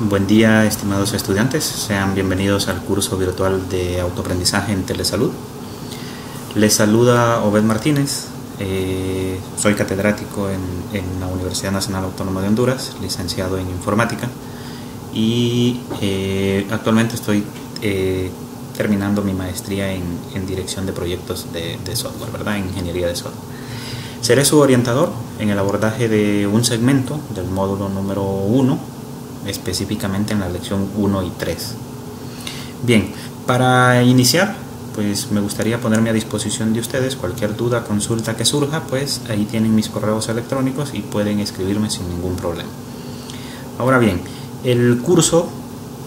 Buen día, estimados estudiantes. Sean bienvenidos al curso virtual de autoaprendizaje en telesalud. Les saluda Obed Martínez. Soy catedrático en la Universidad Nacional Autónoma de Honduras, licenciado en informática, y actualmente estoy terminando mi maestría en dirección de proyectos de software, ¿verdad? En ingeniería de software. Seré su orientador en el abordaje de un segmento del módulo número 1, específicamente en la lección 1 y 3. Bien, para iniciar, pues me gustaría ponerme a disposición de ustedes. Cualquier duda, consulta que surja, pues ahí tienen mis correos electrónicos y pueden escribirme sin ningún problema. Ahora bien, el curso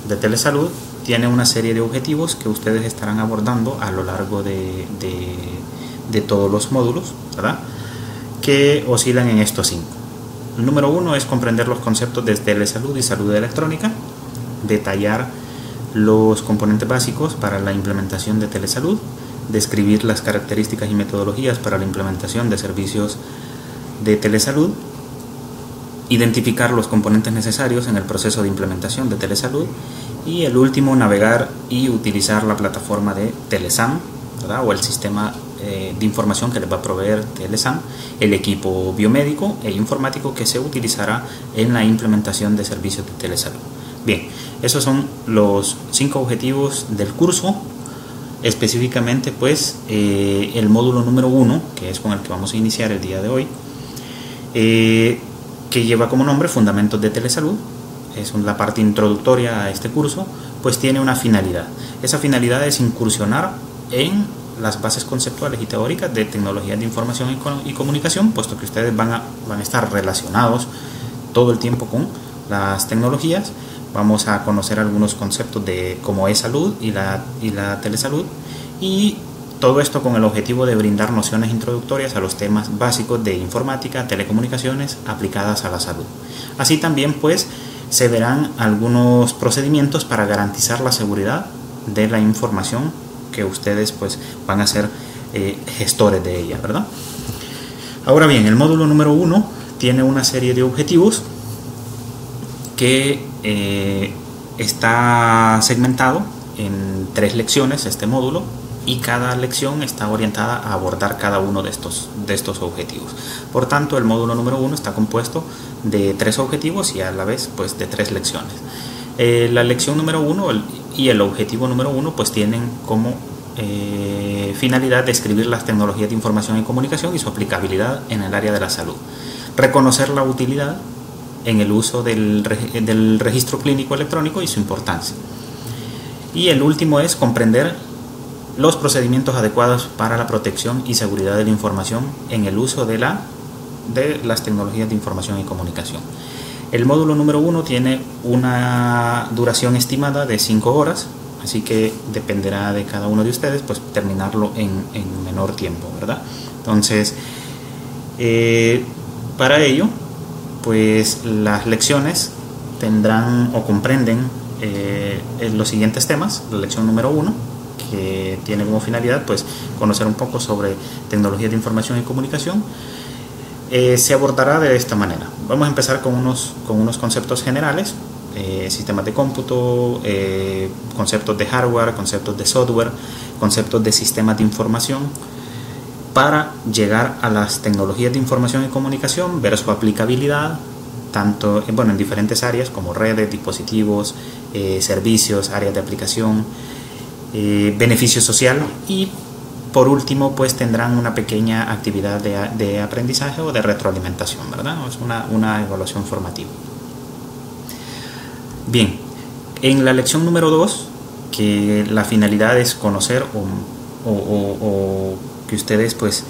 de telesalud tiene una serie de objetivos que ustedes estarán abordando a lo largo de todos los módulos, ¿verdad?, que oscilan en estos 5. El número 1 es comprender los conceptos de telesalud y salud electrónica, detallar los componentes básicos para la implementación de telesalud, describir las características y metodologías para la implementación de servicios de telesalud, identificar los componentes necesarios en el proceso de implementación de telesalud, y el último, navegar y utilizar la plataforma de Telesam, ¿verdad?, o el sistema de información que les va a proveer Telesam, el equipo biomédico e informático que se utilizará en la implementación de servicios de telesalud. Bien, esos son los 5 objetivos del curso. Específicamente, pues, el módulo número 1, que es con el que vamos a iniciar el día de hoy, que lleva como nombre Fundamentos de Telesalud, es la parte introductoria a este curso, pues tiene una finalidad. Esa finalidad es incursionar en las bases conceptuales y teóricas de tecnologías de información y comunicación, puesto que ustedes van a estar relacionados todo el tiempo con las tecnologías. Vamos a conocer algunos conceptos de cómo es salud y la telesalud, y todo esto con el objetivo de brindar nociones introductorias a los temas básicos de informática, telecomunicaciones aplicadas a la salud. Así también, pues, se verán algunos procedimientos para garantizar la seguridad de la información que ustedes, pues, van a ser gestores de ella, ¿verdad? Ahora bien, el módulo número 1 tiene una serie de objetivos que está segmentado en 3 lecciones, este módulo, y cada lección está orientada a abordar cada uno de estos objetivos. Por tanto, el módulo número 1 está compuesto de 3 objetivos y a la vez, pues, de 3 lecciones. La lección número 1 y el objetivo número 1, pues, tienen como finalidad describir las tecnologías de información y comunicación y su aplicabilidad en el área de la salud, reconocer la utilidad en el uso del registro clínico electrónico y su importancia, y el último es comprender los procedimientos adecuados para la protección y seguridad de la información en el uso de las tecnologías de información y comunicación. El módulo número 1 tiene una duración estimada de 5 horas, así que dependerá de cada uno de ustedes, pues, terminarlo en menor tiempo, ¿verdad? Entonces, para ello, pues, las lecciones tendrán o comprenden los siguientes temas. La lección número 1, que tiene como finalidad, pues, conocer un poco sobre tecnologías de información y comunicación, se abordará de esta manera. Vamos a empezar con unos conceptos generales, sistemas de cómputo, conceptos de hardware, conceptos de software, conceptos de sistemas de información, para llegar a las tecnologías de información y comunicación, ver su aplicabilidad, tanto en diferentes áreas como redes, dispositivos, servicios, áreas de aplicación, beneficio social, y por último, pues, tendrán una pequeña actividad de aprendizaje o de retroalimentación, ¿verdad? Es una evaluación formativa. Bien, en la lección número 2, que la finalidad es conocer o que ustedes, pues,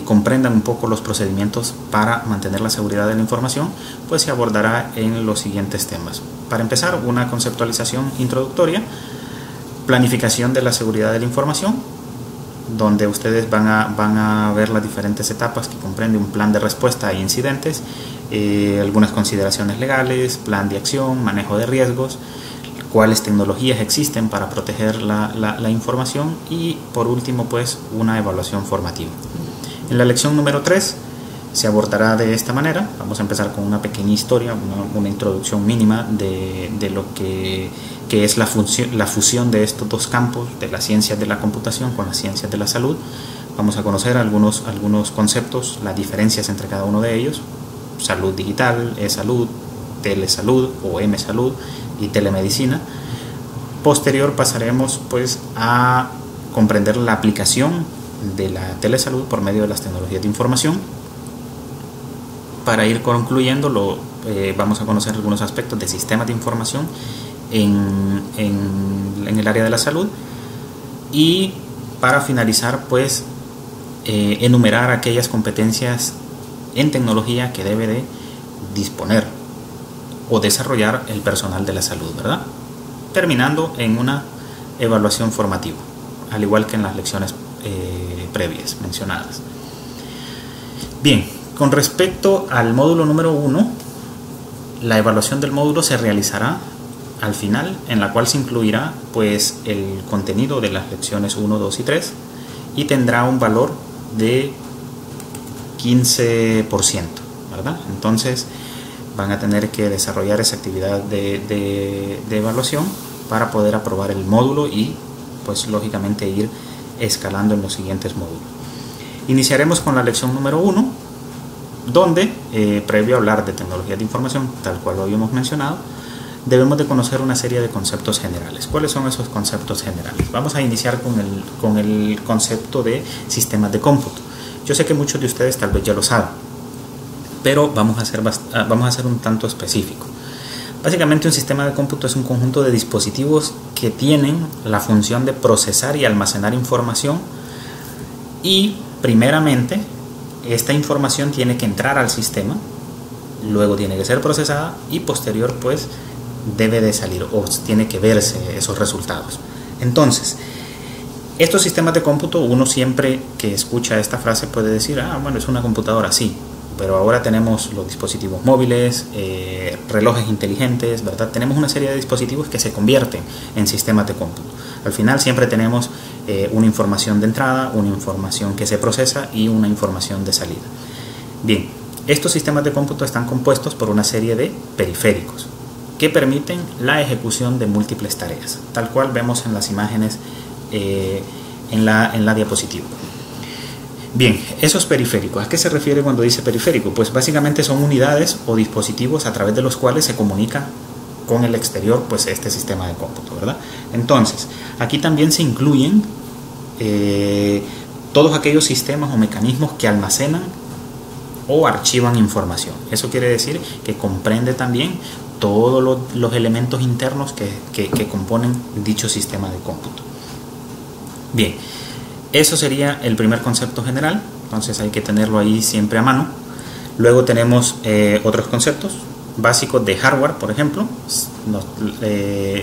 comprendan un poco los procedimientos para mantener la seguridad de la información, pues se abordará en los siguientes temas. Para empezar, una conceptualización introductoria, planificación de la seguridad de la información, donde ustedes van a ver las diferentes etapas que comprende un plan de respuesta a incidentes, algunas consideraciones legales, plan de acción, manejo de riesgos, cuáles tecnologías existen para proteger la información, y por último, pues, una evaluación formativa. En la lección número 3 se abordará de esta manera. Vamos a empezar con una pequeña historia, una introducción mínima de lo que es la fusión de estos dos campos, de las ciencias de la computación con las ciencias de la salud. Vamos a conocer algunos conceptos, las diferencias entre cada uno de ellos: salud digital, e-salud, telesalud o m-salud y telemedicina. Posterior pasaremos pues a comprender la aplicación de la telesalud por medio de las tecnologías de información. Para ir concluyendo, vamos a conocer algunos aspectos de sistemas de información en el área de la salud, y para finalizar pues enumerar aquellas competencias en tecnología que debe de disponer o desarrollar el personal de la salud, ¿verdad? Terminando en una evaluación formativa, al igual que en las lecciones previas mencionadas. Bien, con respecto al módulo número 1, la evaluación del módulo se realizará al final, en la cual se incluirá pues el contenido de las lecciones 1, 2 y 3, y tendrá un valor de 15%, ¿verdad? Entonces van a tener que desarrollar esa actividad de evaluación para poder aprobar el módulo y pues lógicamente ir escalando en los siguientes módulos. Iniciaremos con la lección número 1, donde previo a hablar de tecnologías de información, tal cual lo habíamos mencionado, debemos de conocer una serie de conceptos generales. ¿Cuáles son esos conceptos generales? Vamos a iniciar con el concepto de sistemas de cómputo. Yo sé que muchos de ustedes tal vez ya lo saben, pero vamos a ser un tanto específico. Básicamente, un sistema de cómputo es un conjunto de dispositivos que tienen la función de procesar y almacenar información, y primeramente esta información tiene que entrar al sistema, luego tiene que ser procesada y posterior pues debe de salir o tiene que verse esos resultados. Entonces, estos sistemas de cómputo, uno siempre que escucha esta frase puede decir: bueno, es una computadora, sí, pero ahora tenemos los dispositivos móviles, relojes inteligentes, ¿verdad? Tenemos una serie de dispositivos que se convierten en sistemas de cómputo. Al final siempre tenemos una información de entrada, una información que se procesa y una información de salida. Bien, estos sistemas de cómputo están compuestos por una serie de periféricos que permiten la ejecución de múltiples tareas, tal cual vemos en las imágenes en la diapositiva. Bien, esos periféricos, ¿a qué se refiere cuando dice periférico? Pues básicamente son unidades o dispositivos a través de los cuales se comunica con el exterior pues este sistema de cómputo, ¿verdad? Entonces, aquí también se incluyen todos aquellos sistemas o mecanismos que almacenan o archivan información. Eso quiere decir que comprende también todos los elementos internos que componen dicho sistema de cómputo. Bien, eso sería el primer concepto general, entonces hay que tenerlo ahí siempre a mano. Luego tenemos otros conceptos básicos de hardware, por ejemplo.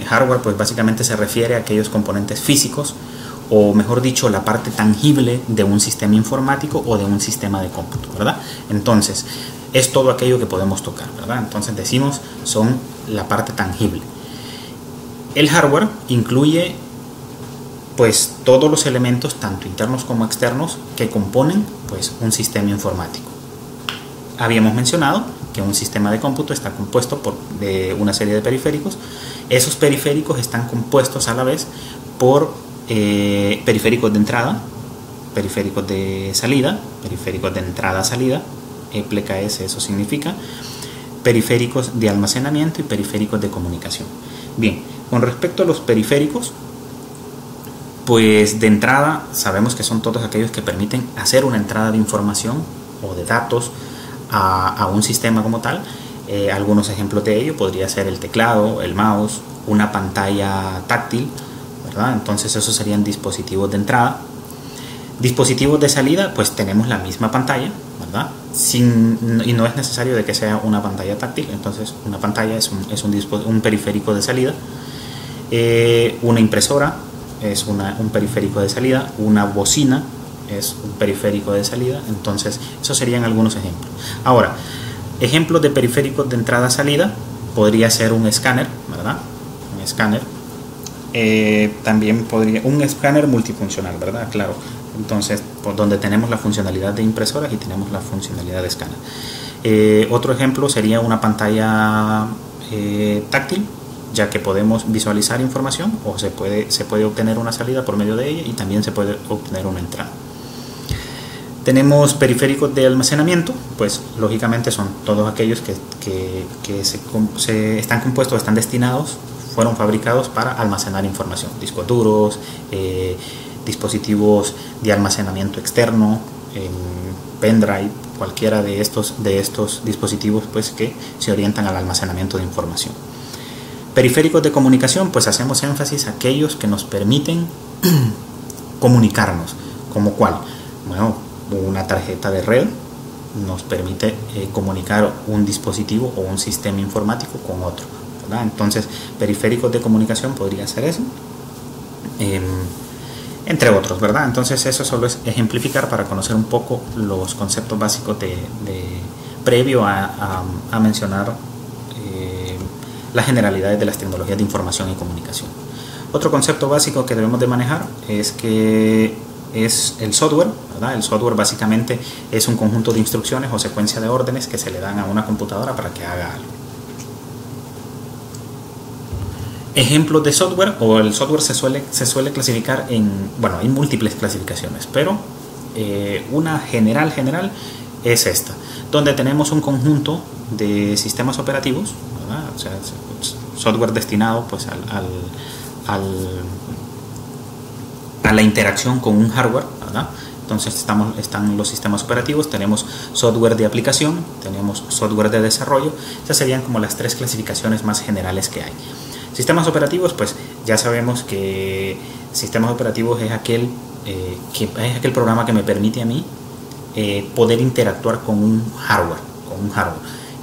Hardware pues básicamente se refiere a aquellos componentes físicos, o mejor dicho, la parte tangible de un sistema informático o de un sistema de cómputo, ¿verdad? Entonces, es todo aquello que podemos tocar, ¿verdad? Entonces decimos, son la parte tangible. El hardware incluye pues todos los elementos, tanto internos como externos, que componen pues un sistema informático. Habíamos mencionado que un sistema de cómputo está compuesto de una serie de periféricos. Esos periféricos están compuestos a la vez por periféricos de entrada, periféricos de salida, periféricos de entrada-salida, EPLECAS, eso significa, periféricos de almacenamiento y periféricos de comunicación. Bien, con respecto a los periféricos, pues de entrada sabemos que son todos aquellos que permiten hacer una entrada de información o de datos a un sistema como tal. Algunos ejemplos de ello podría ser el teclado, el mouse, una pantalla táctil, ¿verdad? Entonces esos serían dispositivos de entrada. Dispositivos de salida, pues tenemos la misma pantalla, ¿verdad? Y no es necesario de que sea una pantalla táctil, entonces una pantalla es un periférico de salida. Una impresora es un periférico de salida, una bocina es un periférico de salida. Entonces esos serían algunos ejemplos. Ahora, ejemplos de periféricos de entrada-salida podría ser un escáner, ¿verdad? Un escáner. También podría, un escáner multifuncional, ¿verdad? Claro, Entonces, por donde tenemos la funcionalidad de impresoras y tenemos la funcionalidad de escáner. Otro ejemplo sería una pantalla táctil, ya que podemos visualizar información o se puede obtener una salida por medio de ella y también se puede obtener una entrada. Tenemos periféricos de almacenamiento, pues lógicamente son todos aquellos que están compuestos, están destinados, fueron fabricados para almacenar información, discos duros, dispositivos de almacenamiento externo, pendrive, cualquiera de estos dispositivos pues que se orientan al almacenamiento de información. Periféricos de comunicación, pues hacemos énfasis a aquellos que nos permiten comunicarnos, como cuál, bueno, una tarjeta de red nos permite comunicar un dispositivo o un sistema informático con otro, ¿verdad? Entonces, periféricos de comunicación podría ser eso, entre otros, ¿verdad? Entonces, eso solo es ejemplificar para conocer un poco los conceptos básicos previo a mencionar las generalidades de las tecnologías de información y comunicación. Otro concepto básico que debemos de manejar es el software, ¿verdad? El software básicamente es un conjunto de instrucciones o secuencia de órdenes que se le dan a una computadora para que haga algo. Ejemplos de software, o el software se suele clasificar bueno, hay múltiples clasificaciones, pero una general es esta, donde tenemos un conjunto de sistemas operativos, ¿verdad? O sea, software destinado pues a la interacción con un hardware, ¿verdad? Entonces están los sistemas operativos, tenemos software de aplicación, tenemos software de desarrollo. Estas serían como las tres clasificaciones más generales que hay. Sistemas operativos, pues ya sabemos que sistemas operativos es aquel programa que me permite a mí poder interactuar con un hardware.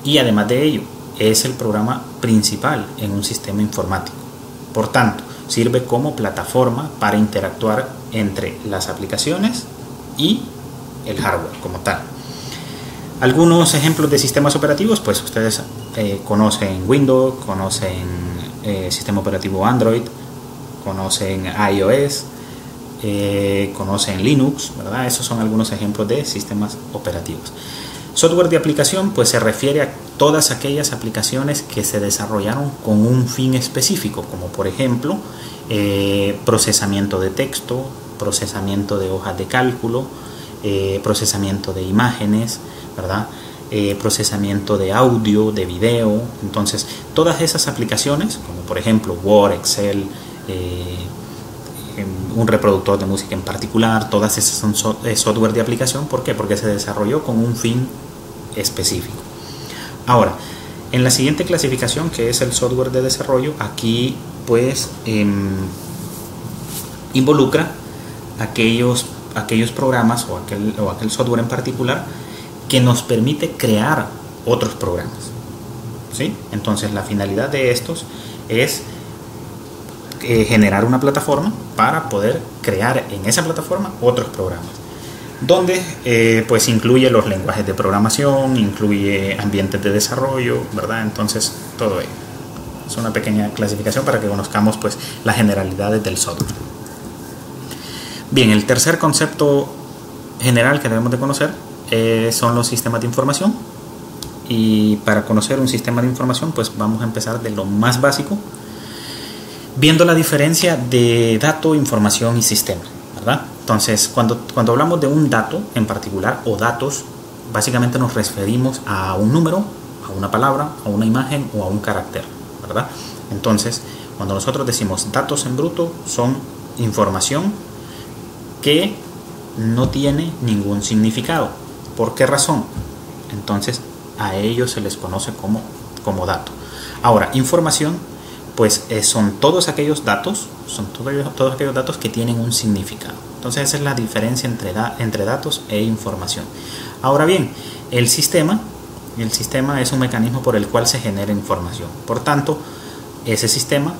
Y además de ello, es el programa principal en un sistema informático. Por tanto, sirve como plataforma para interactuar entre las aplicaciones y el hardware como tal. Algunos ejemplos de sistemas operativos, pues ustedes conocen Windows, conocen sistema operativo Android, conocen iOS, conocen Linux, ¿verdad? Esos son algunos ejemplos de sistemas operativos. Software de aplicación, pues se refiere a todas aquellas aplicaciones que se desarrollaron con un fin específico, como por ejemplo procesamiento de texto, procesamiento de hojas de cálculo, procesamiento de imágenes, ¿verdad? Procesamiento de audio, de video. Entonces, todas esas aplicaciones, como por ejemplo Word, Excel, un reproductor de música en particular, todas esas son software de aplicación. ¿Por qué? Porque se desarrolló con un fin específico. Ahora, en la siguiente clasificación, que es el software de desarrollo, aquí pues involucra aquellos programas o aquel software en particular que nos permite crear otros programas, ¿sí? Entonces la finalidad de estos es generar una plataforma para poder crear en esa plataforma otros programas, donde pues incluye los lenguajes de programación, incluye ambientes de desarrollo, ¿verdad? Entonces todo ello es una pequeña clasificación para que conozcamos pues las generalidades del software. Bien, el tercer concepto general que debemos de conocer son los sistemas de información. Y para conocer un sistema de información, pues vamos a empezar de lo más básico, viendo la diferencia de dato, información y sistema, ¿verdad? Entonces, cuando hablamos de un dato en particular o datos, básicamente nos referimos a un número, a una palabra, a una imagen o a un carácter, ¿verdad? Entonces, cuando nosotros decimos datos en bruto, son información que no tiene ningún significado. ¿Por qué razón? Entonces, a ellos se les conoce como dato. Ahora, información, pues son todos aquellos datos, todos aquellos datos que tienen un significado. Entonces, esa es la diferencia entre datos e información. Ahora bien, el sistema es un mecanismo por el cual se genera información. Por tanto, ese sistema,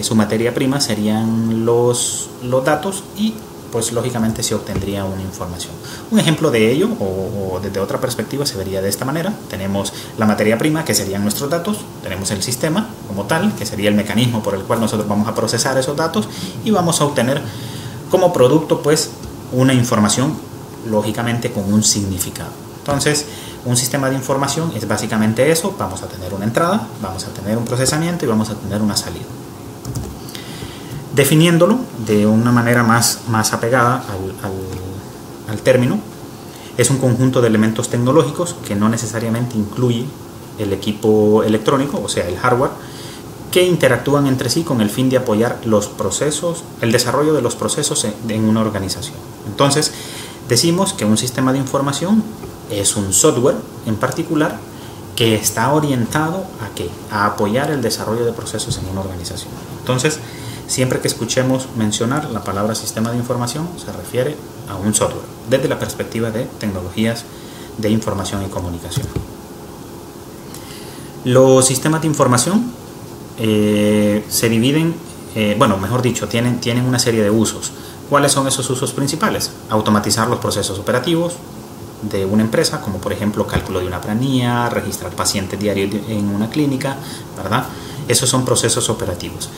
su materia prima serían los datos y pues lógicamente se obtendría una información. Un ejemplo de ello, o desde otra perspectiva, se vería de esta manera. Tenemos la materia prima, que serían nuestros datos, tenemos el sistema como tal, que sería el mecanismo por el cual nosotros vamos a procesar esos datos y vamos a obtener como producto pues una información, lógicamente con un significado. Entonces, un sistema de información es básicamente eso. Vamos a tener una entrada, vamos a tener un procesamiento y vamos a tener una salida. Definiéndolo de una manera más apegada al término, es un conjunto de elementos tecnológicos que no necesariamente incluye el equipo electrónico, o sea, el hardware, que interactúan entre sí con el fin de apoyar los procesos, el desarrollo de los procesos en una organización. Entonces, decimos que un sistema de información es un software en particular que está orientado ¿a qué? A apoyar el desarrollo de procesos en una organización. Entonces, siempre que escuchemos mencionar la palabra sistema de información, se refiere a un software, desde la perspectiva de tecnologías de información y comunicación. Los sistemas de información se dividen, mejor dicho, tienen una serie de usos. ¿Cuáles son esos usos principales? Automatizar los procesos operativos de una empresa, como por ejemplo cálculo de una planilla, registrar pacientes diarios en una clínica, ¿verdad? Esos son procesos operativos.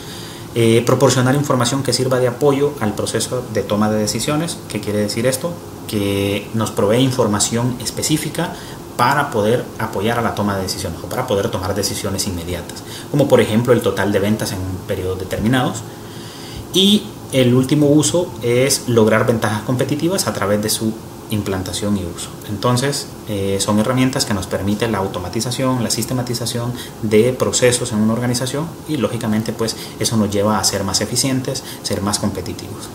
Proporcionar información que sirva de apoyo al proceso de toma de decisiones. ¿Qué quiere decir esto? Que nos provee información específica para poder apoyar a la toma de decisiones o para poder tomar decisiones inmediatas, como por ejemplo el total de ventas en un periodo determinado. Y el último uso es lograr ventajas competitivas a través de su implantación y uso. Entonces, son herramientas que nos permiten la automatización, la sistematización de procesos en una organización y lógicamente pues eso nos lleva a ser más eficientes, ser más competitivos.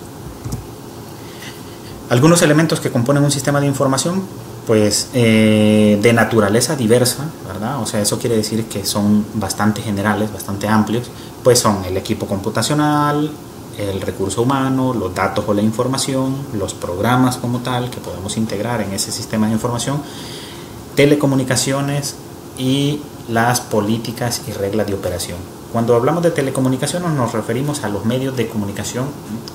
Algunos elementos que componen un sistema de información, pues de naturaleza diversa, ¿verdad? O sea, eso quiere decir que son bastante generales, bastante amplios, pues son el equipo computacional, el recurso humano, los datos o la información, los programas como tal que podemos integrar en ese sistema de información, telecomunicaciones y las políticas y reglas de operación. Cuando hablamos de telecomunicaciones nos referimos a los medios de comunicación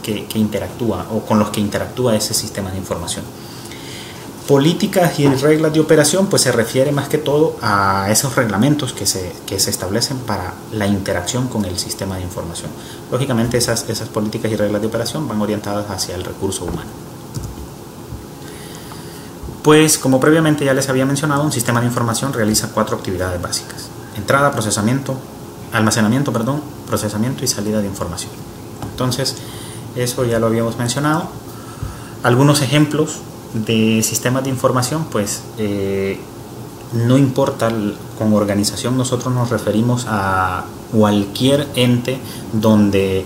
que interactúa o con los que interactúa ese sistema de información. Políticas y reglas de operación pues se refiere más que todo a esos reglamentos que se establecen para la interacción con el sistema de información. Lógicamente esas políticas y reglas de operación van orientadas hacia el recurso humano. Pues como previamente ya les había mencionado, un sistema de información realiza 4 actividades básicas: entrada, almacenamiento, procesamiento y salida de información. Entonces eso ya lo habíamos mencionado. Algunos ejemplos de sistemas de información, pues no importa con organización, nosotros nos referimos a cualquier ente donde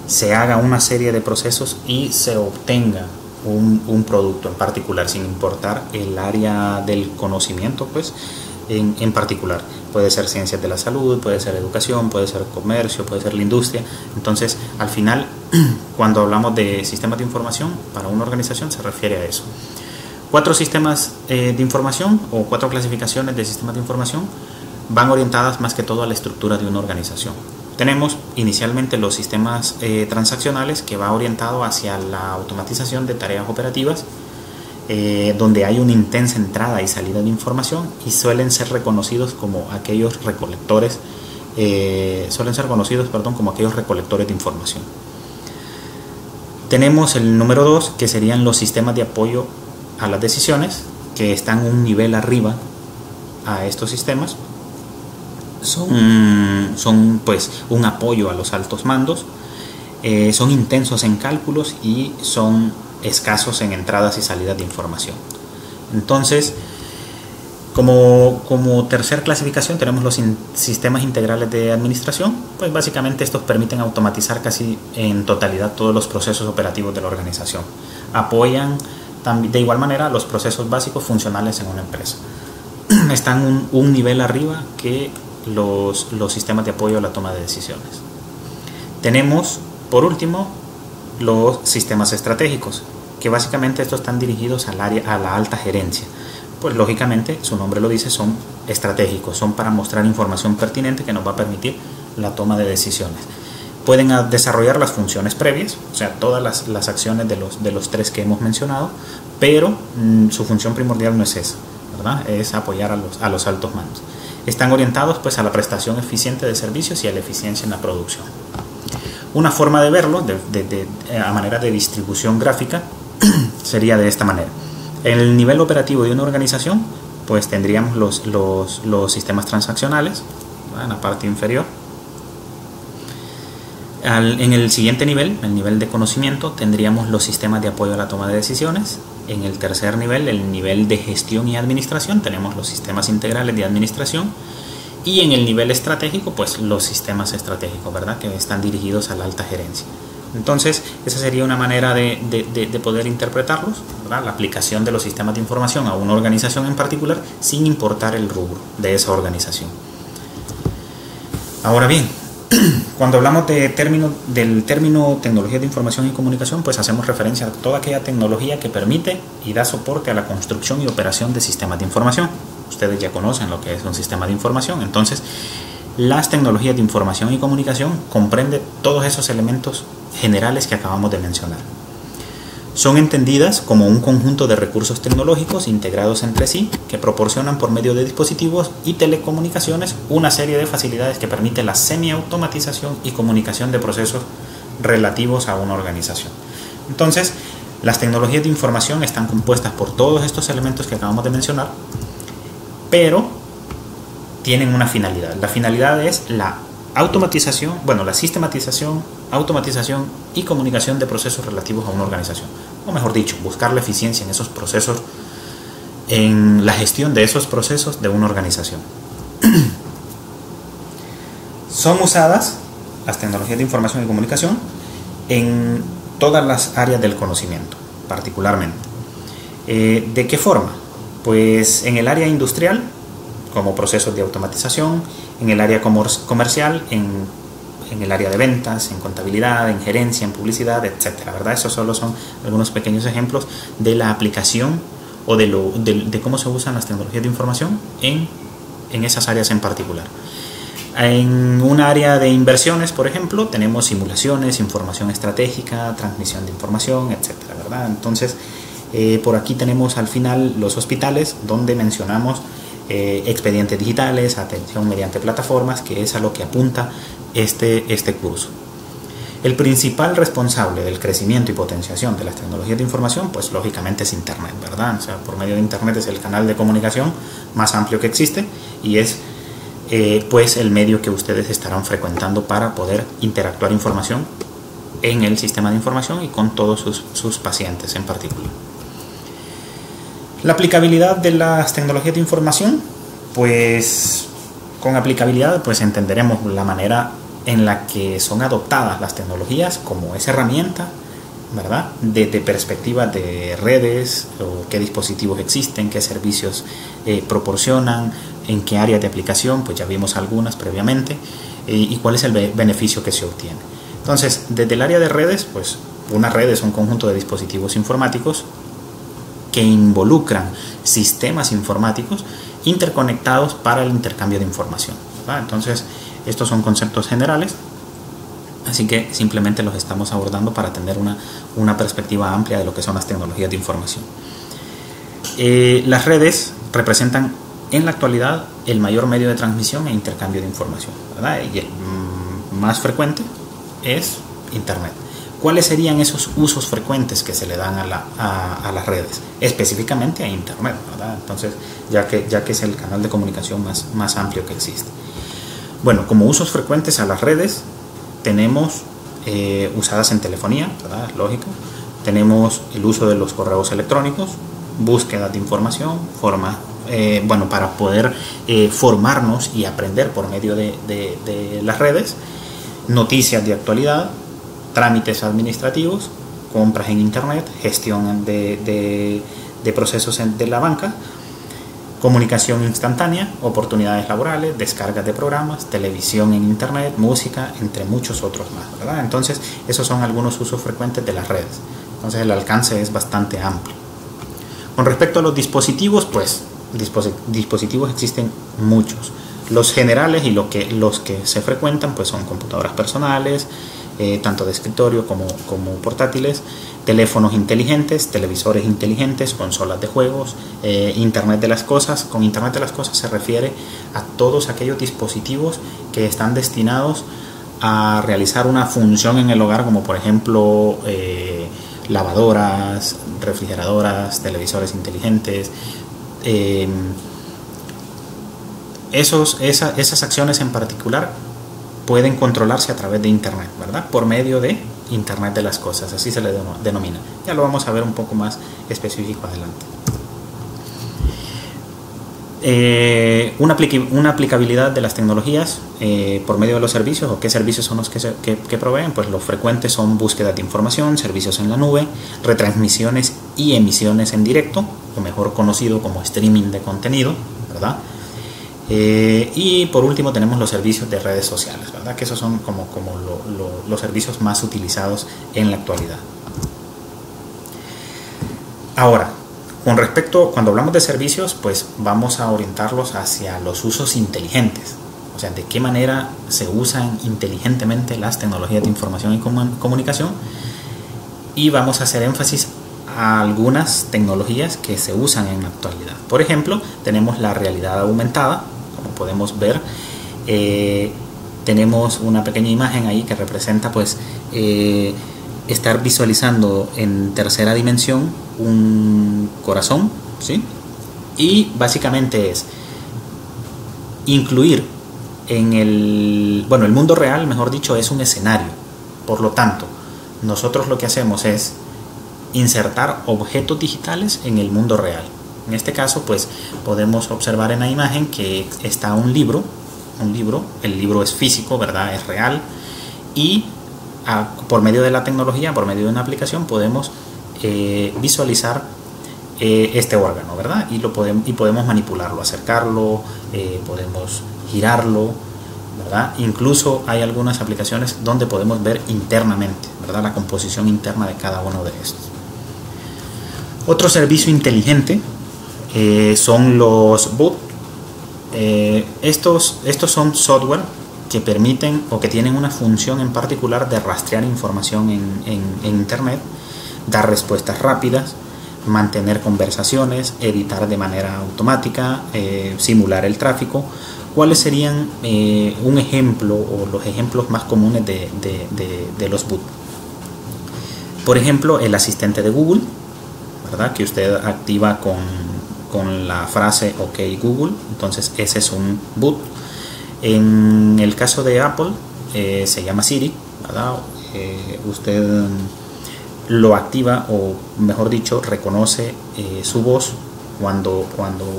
se haga una serie de procesos y se obtenga un producto en particular, sin importar el área del conocimiento, pues en particular. Puede ser ciencias de la salud, puede ser educación, puede ser comercio, puede ser la industria. Entonces, al final, cuando hablamos de sistemas de información para una organización, se refiere a eso. 4 sistemas de información o 4 clasificaciones de sistemas de información van orientadas más que todo a la estructura de una organización. Tenemos inicialmente los sistemas transaccionales, que va orientado hacia la automatización de tareas operativas, donde hay una intensa entrada y salida de información y suelen ser reconocidos como aquellos recolectores de información. Tenemos el número 2, que serían los sistemas de apoyo a las decisiones, que están un nivel arriba a estos sistemas. Son pues un apoyo a los altos mandos, son intensos en cálculos y son escasos en entradas y salidas de información. Entonces, como tercer clasificación tenemos los sistemas integrales de administración. Pues básicamente estos permiten automatizar casi en totalidad todos los procesos operativos de la organización. Apoyan de igual manera los procesos básicos funcionales en una empresa. Están un nivel arriba que los sistemas de apoyo a la toma de decisiones. Tenemos, por último, los sistemas estratégicos, que básicamente estos están dirigidos a la alta gerencia. Pues lógicamente, su nombre lo dice, son estratégicos, son para mostrar información pertinente que nos va a permitir la toma de decisiones. Pueden desarrollar las funciones previas, o sea, todas las acciones de los 3 que hemos mencionado, pero su función primordial no es esa, ¿verdad? Es apoyar a los altos mandos. Están orientados pues a la prestación eficiente de servicios y a la eficiencia en la producción. Una forma de verlo, a manera de distribución gráfica, sería de esta manera. En el nivel operativo de una organización, pues tendríamos los sistemas transaccionales, ¿verdad?, en la parte inferior. En el siguiente nivel, el nivel de conocimiento, tendríamos los sistemas de apoyo a la toma de decisiones. En el tercer nivel, el nivel de gestión y administración, tenemos los sistemas integrales de administración. Y en el nivel estratégico, pues los sistemas estratégicos, ¿verdad?, que están dirigidos a la alta gerencia. Entonces, esa sería una manera de poder interpretarlos, ¿verdad?, la aplicación de los sistemas de información a una organización en particular, sin importar el rubro de esa organización. Ahora bien, cuando hablamos del término tecnología de información y comunicación, pues hacemos referencia a toda aquella tecnología que permite y da soporte a la construcción y operación de sistemas de información. Ustedes ya conocen lo que es un sistema de información. Entonces, las tecnologías de información y comunicación comprenden todos esos elementos generales que acabamos de mencionar. Son entendidas como un conjunto de recursos tecnológicos integrados entre sí que proporcionan por medio de dispositivos y telecomunicaciones una serie de facilidades que permiten la semiautomatización y comunicación de procesos relativos a una organización. Entonces, las tecnologías de información están compuestas por todos estos elementos que acabamos de mencionar, pero tienen una finalidad. La finalidad es la automatización, la sistematización, automatización y comunicación de procesos relativos a una organización. O mejor dicho, buscar la eficiencia en esos procesos, en la gestión de esos procesos de una organización. Son usadas las tecnologías de información y comunicación en todas las áreas del conocimiento, particularmente. ¿De qué forma? Pues en el área industrial, como procesos de automatización, en el área comercial, en el área de ventas, en contabilidad, en gerencia, en publicidad, etcétera, ¿verdad? Esos solo son algunos pequeños ejemplos de la aplicación o de cómo se usan las tecnologías de información en esas áreas en particular. En un área de inversiones, por ejemplo, tenemos simulaciones, información estratégica, transmisión de información, etcétera, ¿verdad? Entonces, por aquí tenemos al final los hospitales, donde mencionamos expedientes digitales, atención mediante plataformas, que es a lo que apunta este curso. El principal responsable del crecimiento y potenciación de las tecnologías de información, pues lógicamente es Internet, ¿verdad? O sea, por medio de Internet es el canal de comunicación más amplio que existe y es pues el medio que ustedes estarán frecuentando para poder interactuar información en el sistema de información y con todos sus pacientes en particular. La aplicabilidad de las tecnologías de información, pues con aplicabilidad pues entenderemos la manera en la que son adoptadas las tecnologías como esa herramienta, ¿verdad?, desde perspectiva de redes, o qué dispositivos existen, qué servicios proporcionan, en qué áreas de aplicación, pues ya vimos algunas previamente, y cuál es el beneficio que se obtiene. Entonces, desde el área de redes, pues una red es un conjunto de dispositivos informáticos que involucran sistemas informáticos interconectados para el intercambio de información, ¿verdad? Entonces, estos son conceptos generales, así que simplemente los estamos abordando para tener una perspectiva amplia de lo que son las tecnologías de información. Las redes representan en la actualidad el mayor medio de transmisión e intercambio de información, ¿verdad? Y el más frecuente es Internet. ¿Cuáles serían esos usos frecuentes que se le dan a las redes? Específicamente a Internet, ¿verdad? Entonces, ya que es el canal de comunicación más amplio que existe. Bueno, como usos frecuentes a las redes, tenemos usadas en telefonía, ¿verdad? Lógico. Tenemos el uso de los correos electrónicos, búsqueda de información, para poder formarnos y aprender por medio de las redes, noticias de actualidad, trámites administrativos, compras en Internet, gestión de procesos de la banca, comunicación instantánea, oportunidades laborales, descargas de programas, televisión en Internet, música, entre muchos otros más, ¿verdad? Entonces, esos son algunos usos frecuentes de las redes. Entonces, el alcance es bastante amplio. Con respecto a los dispositivos, pues, dispositivos existen muchos. Los generales y los que se frecuentan, pues, son computadoras personales, tanto de escritorio como portátiles, teléfonos inteligentes, televisores inteligentes, consolas de juegos, Internet de las cosas. Con Internet de las cosas se refiere a todos aquellos dispositivos que están destinados a realizar una función en el hogar, como por ejemplo lavadoras, refrigeradoras, televisores inteligentes. Esas acciones en particular pueden controlarse a través de Internet, ¿verdad? Por medio de Internet de las cosas, así se le denomina. Ya lo vamos a ver un poco más específico adelante. Una aplicabilidad de las tecnologías por medio de los servicios, o qué servicios son los que proveen. Pues los frecuentes son búsqueda de información, servicios en la nube, retransmisiones y emisiones en directo, o mejor conocido como streaming de contenido, ¿verdad? Y por último tenemos los servicios de redes sociales, ¿verdad? Que esos son como los servicios más utilizados en la actualidad. Ahora, con respecto, cuando hablamos de servicios, pues vamos a orientarlos hacia los usos inteligentes. O sea, de qué manera se usan inteligentemente las tecnologías de información y comunicación. Y vamos a hacer énfasis a algunas tecnologías que se usan en la actualidad. Por ejemplo, tenemos la realidad aumentada. Como podemos ver, tenemos una pequeña imagen ahí que representa pues estar visualizando en tercera dimensión un corazón, ¿sí? Y básicamente es incluir en el mundo real, mejor dicho, es un escenario. Por lo tanto, nosotros lo que hacemos es insertar objetos digitales en el mundo real. En este caso, pues podemos observar en la imagen que está un libro. El libro es físico, ¿verdad? Es real. Y por medio de la tecnología, por medio de una aplicación, podemos visualizar este órgano, ¿verdad? Y podemos manipularlo, acercarlo, podemos girarlo, ¿verdad? Incluso hay algunas aplicaciones donde podemos ver internamente, ¿verdad? La composición interna de cada uno de estos. Otro servicio inteligente son los boot. Estos son software que permiten o que tienen una función en particular de rastrear información en Internet, dar respuestas rápidas, mantener conversaciones, editar de manera automática, simular el tráfico. ¿Cuáles serían un ejemplo o los ejemplos más comunes de los boot? Por ejemplo, el asistente de Google, ¿verdad? Que usted activa con la frase OK Google, entonces ese es un boot. En el caso de Apple se llama Siri, ¿verdad? Usted lo activa, o mejor dicho, reconoce su voz cuando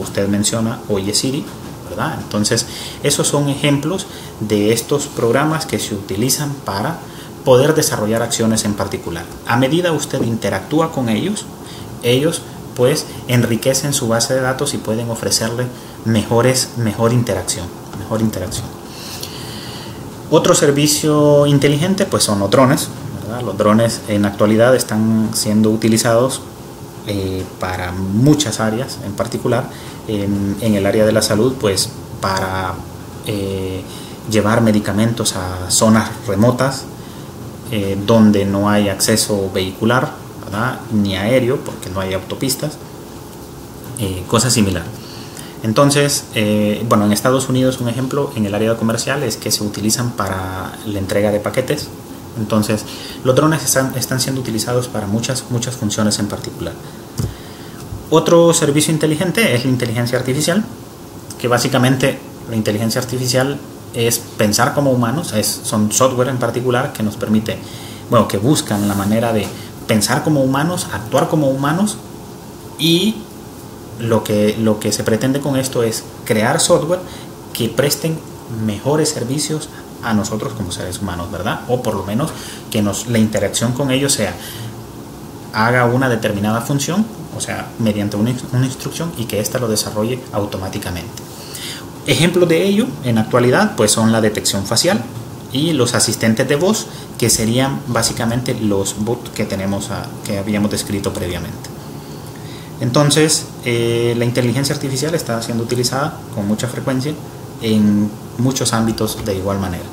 usted menciona Oye Siri, ¿verdad? Entonces esos son ejemplos de estos programas que se utilizan para poder desarrollar acciones en particular. A medida usted interactúa con ellos pues enriquecen su base de datos y pueden ofrecerle mejor interacción. Otro servicio inteligente pues son los drones, ¿verdad? Los drones en la actualidad están siendo utilizados para muchas áreas, en particular en el área de la salud, pues para llevar medicamentos a zonas remotas donde no hay acceso vehicular, ¿verdad? Ni aéreo, porque no hay autopistas, cosas similares. Entonces, en Estados Unidos un ejemplo en el área comercial es que se utilizan para la entrega de paquetes. Entonces, los drones están siendo utilizados para muchas funciones en particular. Otro servicio inteligente es la inteligencia artificial, que básicamente la inteligencia artificial es pensar como humanos, son software en particular que nos permite, que buscan la manera de pensar como humanos, actuar como humanos, y lo que se pretende con esto es crear software que presten mejores servicios a nosotros como seres humanos, ¿verdad? O por lo menos que la interacción con ellos haga una determinada función, o sea, mediante una instrucción, y que ésta lo desarrolle automáticamente. Ejemplos de ello en la actualidad pues son la detección facial y los asistentes de voz, que serían básicamente los bots que habíamos descrito previamente. Entonces, la inteligencia artificial está siendo utilizada con mucha frecuencia en muchos ámbitos de igual manera.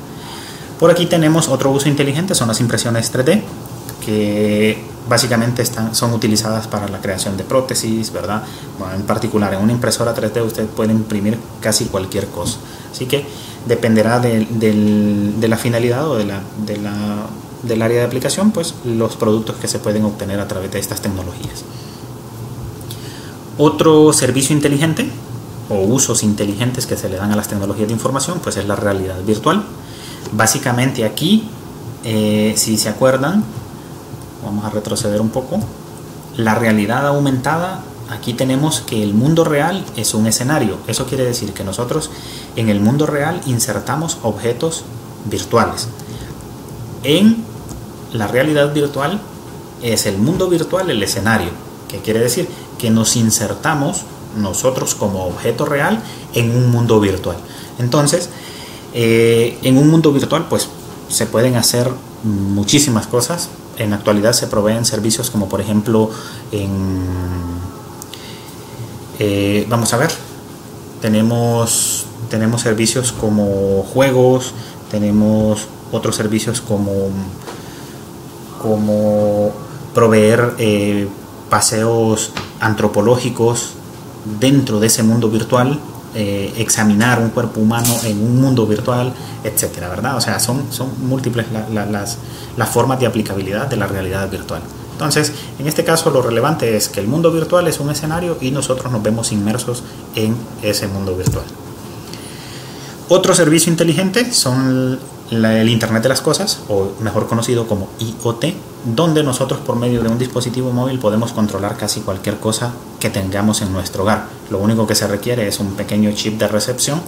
Por aquí tenemos otro uso inteligente, son las impresiones 3D, que básicamente son utilizadas para la creación de prótesis, ¿verdad? En particular, en una impresora 3D usted puede imprimir casi cualquier cosa. Así que dependerá de la finalidad o de la del área de aplicación, pues los productos que se pueden obtener a través de estas tecnologías. Otro servicio inteligente o usos inteligentes que se le dan a las tecnologías de información, pues es la realidad virtual. Básicamente aquí, si se acuerdan, vamos a retroceder un poco, la realidad aumentada, aquí tenemos que el mundo real es un escenario. Eso quiere decir que nosotros en el mundo real insertamos objetos virtuales. En la realidad virtual es el mundo virtual el escenario. ¿Qué quiere decir? Que nos insertamos nosotros como objeto real en un mundo virtual. Entonces, en un mundo virtual pues se pueden hacer muchísimas cosas. En la actualidad se proveen servicios como por ejemplo vamos a ver, tenemos servicios como juegos, tenemos otros servicios como proveer paseos antropológicos dentro de ese mundo virtual, examinar un cuerpo humano en un mundo virtual, etcétera, ¿verdad? O sea, son múltiples las formas de aplicabilidad de la realidad virtual. Entonces, en este caso lo relevante es que el mundo virtual es un escenario y nosotros nos vemos inmersos en ese mundo virtual. Otro servicio inteligente son el Internet de las Cosas, o mejor conocido como IoT, donde nosotros por medio de un dispositivo móvil podemos controlar casi cualquier cosa que tengamos en nuestro hogar. Lo único que se requiere es un pequeño chip de recepción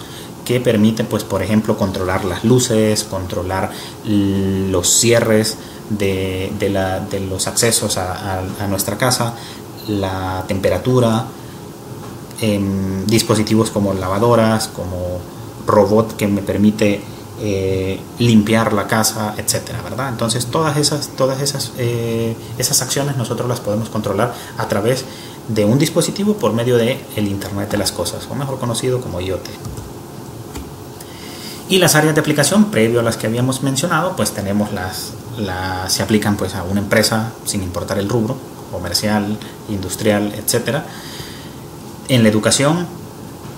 que permite, pues, por ejemplo, controlar las luces, controlar los cierres de los accesos a nuestra casa, la temperatura, dispositivos como lavadoras, como robot que me permite limpiar la casa, etcétera, ¿verdad? Entonces todas esas acciones nosotros las podemos controlar a través de un dispositivo por medio de el Internet de las Cosas, o mejor conocido como IoT. Y las áreas de aplicación, previo a las que habíamos mencionado, pues tenemos se aplican pues a una empresa sin importar el rubro, comercial, industrial, etcétera. En la educación,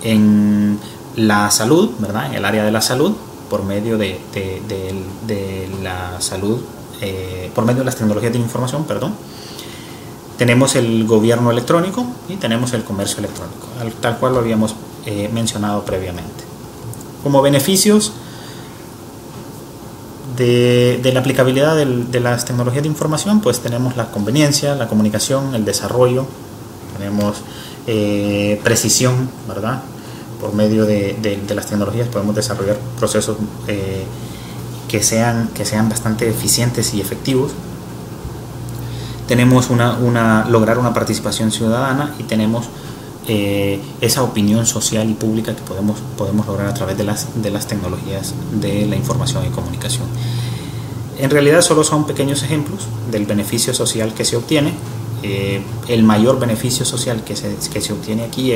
en la salud, ¿verdad? En el área de la salud, por medio de la salud, por medio de las tecnologías de información, perdón. Tenemos el gobierno electrónico y tenemos el comercio electrónico, tal cual lo habíamos mencionado previamente. Como beneficios de la aplicabilidad de las tecnologías de información, pues tenemos la conveniencia, la comunicación, el desarrollo, tenemos precisión, ¿verdad? Por medio de las tecnologías podemos desarrollar procesos que sean bastante eficientes y efectivos. Tenemos lograr una participación ciudadana y tenemos esa opinión social y pública que podemos lograr a través de las tecnologías de la información y comunicación. En realidad solo son pequeños ejemplos del beneficio social que se obtiene. El mayor beneficio social que se obtiene aquí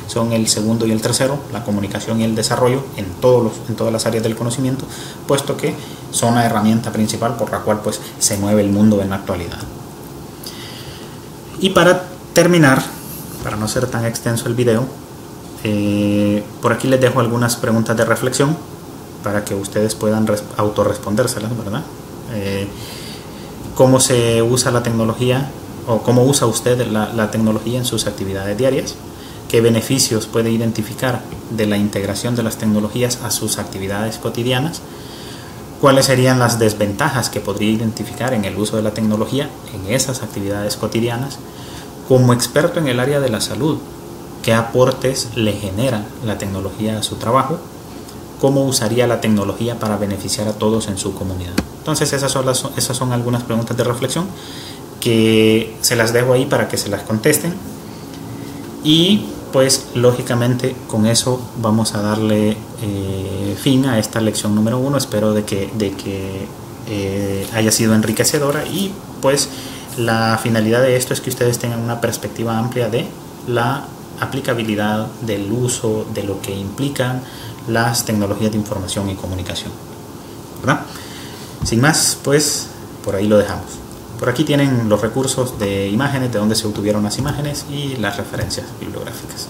son el segundo y el tercero, la comunicación y el desarrollo en todas las áreas del conocimiento, puesto que son la herramienta principal por la cual pues se mueve el mundo en la actualidad. Y para terminar, para no ser tan extenso el video, por aquí les dejo algunas preguntas de reflexión para que ustedes puedan autorrespondérselas, ¿verdad? ¿Cómo se usa la tecnología o cómo usa usted la tecnología en sus actividades diarias? ¿Qué beneficios puede identificar de la integración de las tecnologías a sus actividades cotidianas? ¿Cuáles serían las desventajas que podría identificar en el uso de la tecnología en esas actividades cotidianas? Como experto en el área de la salud, ¿qué aportes le genera la tecnología a su trabajo? ¿Cómo usaría la tecnología para beneficiar a todos en su comunidad? Entonces esas son algunas preguntas de reflexión que se las dejo ahí para que se las contesten. Y pues lógicamente con eso vamos a darle fin a esta lección número 1. Espero de que haya sido enriquecedora, y pues la finalidad de esto es que ustedes tengan una perspectiva amplia de la aplicabilidad, del uso, de lo que implican las tecnologías de información y comunicación, ¿verdad? Sin más, pues por ahí lo dejamos. Por aquí tienen los recursos de imágenes, de donde se obtuvieron las imágenes y las referencias bibliográficas.